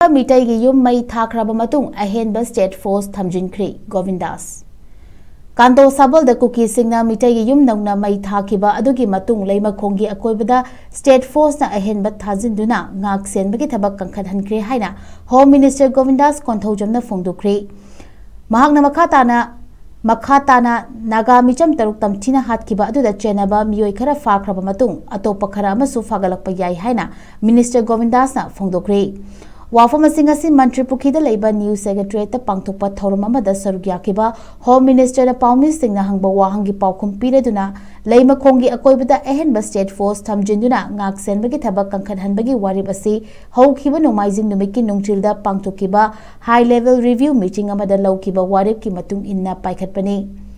Meitei gi yum Mei Thakhraba Matung Ahenba State Force Thamjinkhre Govindas Kanto Sabal the cookie singna Meitei gi yum nangna Mei Thakhiba adugi matung Leimakhong gi akoibada State Force na Ahenba thajinduna ngak senbagi thabak kankhathankre haina Home Minister Govindas konthojamna phongdokre mahakna makhatana naga micham taruk tamthina hatkiba aduda chenaba miyoi khara Thakhraba Matung atopa khara amasu fagalakpa yai haina Minister Govindas na phongdokre Wafam Singasi Mantri Pukida Labor News Secretary the Pangtukpa Thoramamada Sarugyakiba Home Minister the Paumi Singna Hangba Wahangi Paukum Pireduna Leimakhongi Akoibada Ahenba State Force Thamjinduna Ngak Senbagi Tabak Kankadhanbagi Waribasi Haukiba Nomaizing Numiki Nungtilda Pangtukiba High Level Review Meeting Amada Laukiba Waribki Matung Inna Paikatpani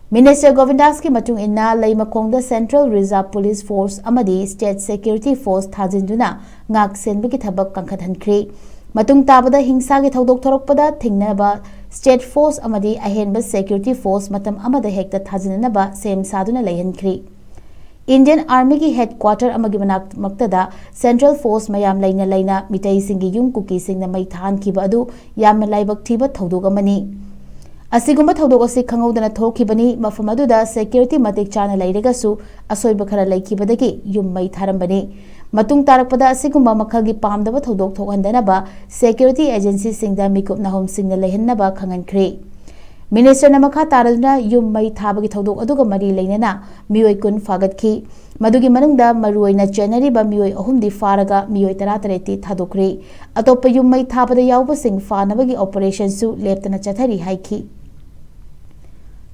Minister Govindas ki matung inna Leimakhong the Central Reserve Police Force amadi State Security Force thajinduna ngak senbagi thabak kankhathankre matung tabada hingsa gi thodok thorokpada thingnaba State Force amadi Ahenba Security Force matam amada hekta thajinanaba sem saduna leihankre Indian Army ki headquarter amagi manak maktada Central Force mayam leina Meitei singi yum kuki singna mai than kiba adu yam laibak thiba thodok amani Asigumba thodok asi khangawdana thokibani mafam aduda security matik chana leiragasu asoiba khara leikibadagi yum mai tharambani matung tarakpada asigumba makhagi pamdaba thodok thokhandanaba security agency singda mikup nahom singna leihannaba khangankre Minister na makha taraduna yum mai thabagi thodok aduga mari leinana miyoi kun fagatki madugi manungda maruoina January ba miyoi ahumdi faraga miyoi 13 thadokre atopa yum mai thabada yawba sing fanabagi operation su leptana chathari haiki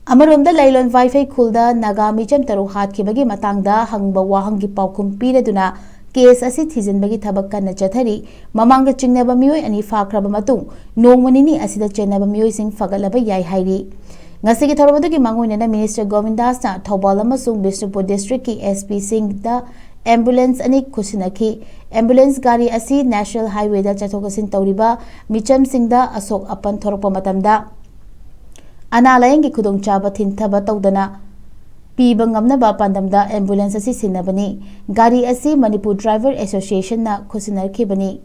Amaromda Lailon Wi-Fi khulda Nagami cham taru hatkibagi matangda hangba wahangi paukum pireduna case asi thizinbagi thabak kana chathari mamanga chingnaba miyoi ani Thakhraba Matung nongmanini asida chenaba miyoi sing fagalaba yai hairi ngasigi thorobadagi mangoinena Minister Govindas na Thobal amasung Bishnupur District ki SP Singh da ambulance ani khusinaki ambulance gari asi National Highway da chathokasin tawriba micham singda asok apan thorokpa matamda Analayang kudong chaba thintaba tawdana piba ngamnaba pandamda ambulance asi sinabani gari asi Manipur Driver Association na khusinarkhibani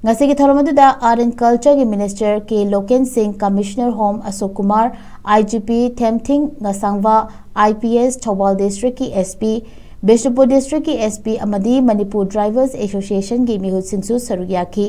ngasigi thoromaduda Art and Culture gi Minister K Loken Singh Commissioner Home Ashok Kumar IGP Thamjinkhre Ngasangwa IPS Thobal District ki SP Bishnupur District ki SP amadi Manipur Drivers Association gi mihut singsu sarugyaki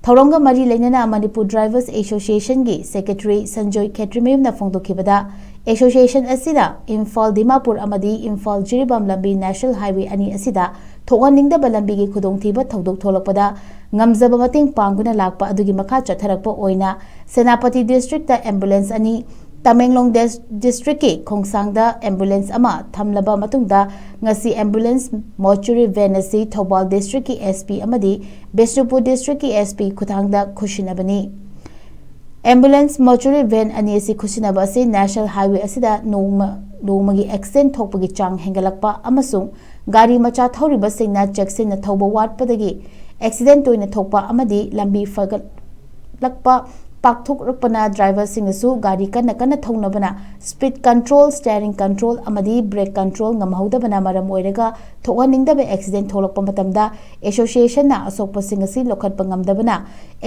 Thauronga mari leinana Manipur Drivers Association gi Secretary Sanjoy Khetrimem na phongdokibada Association asida Imphal Dimapur amadi Imphal Jiribam lambi National Highway ani asida thoganingda balambi gi khudongthiba thodok tholakpada ngamjaba mating panguna lakpa adugi makha chatharakpa oina Senapati District ta ambulance ani Tamenglong District ki Khongsangda ambulance ama thamlaba matungda ngasi ambulance mortuary van asi Thobal District ki SP amadi Bishnupur District ki SP khuthangda khushinabani ambulance mortuary van ani asi khushinaba asi National Highway asida nongmagi accident thokpagi chang hengalakpa amasung gari macha thoriba singna checksin na thoba watpadagi accident toina thokpa amadi lambi fagalakpa Pakthukrakpana driver singasu gari kana thongnabana speed control steering control amadi brake control ngamhaudabana maram oiraga thohaningdaba accident tholakpa matamda association na asokpa singasi lokhatpa ngamdabana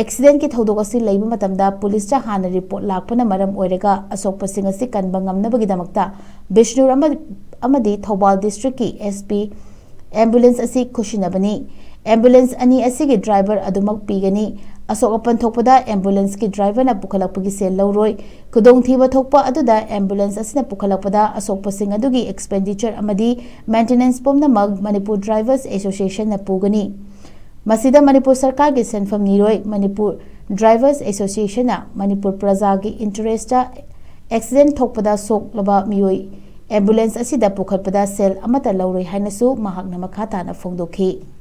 accident ki thodok asi leiba matamda police cha hana report lakpana maram oiraga asokpa singasi kanba ngamnabagi damakta Bishnur amadi Thobal District ki SP ambulance asi khushinabani ambulance ani asigi driver adumak pigani asok apan thokpada ambulance ki driver na pukhalakpagi sel lawroi kudong thiba thokpa aduda ambulance asina pukhalakpada asok pasing adugi expenditure amadi maintenance pomna mag Manipur Drivers Association na pugani masida Manipur Sarkar gi senfam niroi Manipur Drivers Association na Manipur Praja gi interest accident thokpada sok laba miyoi ambulance asida pukhatpada sel amata lawroi hainasu mahakna makhata na phongdokhi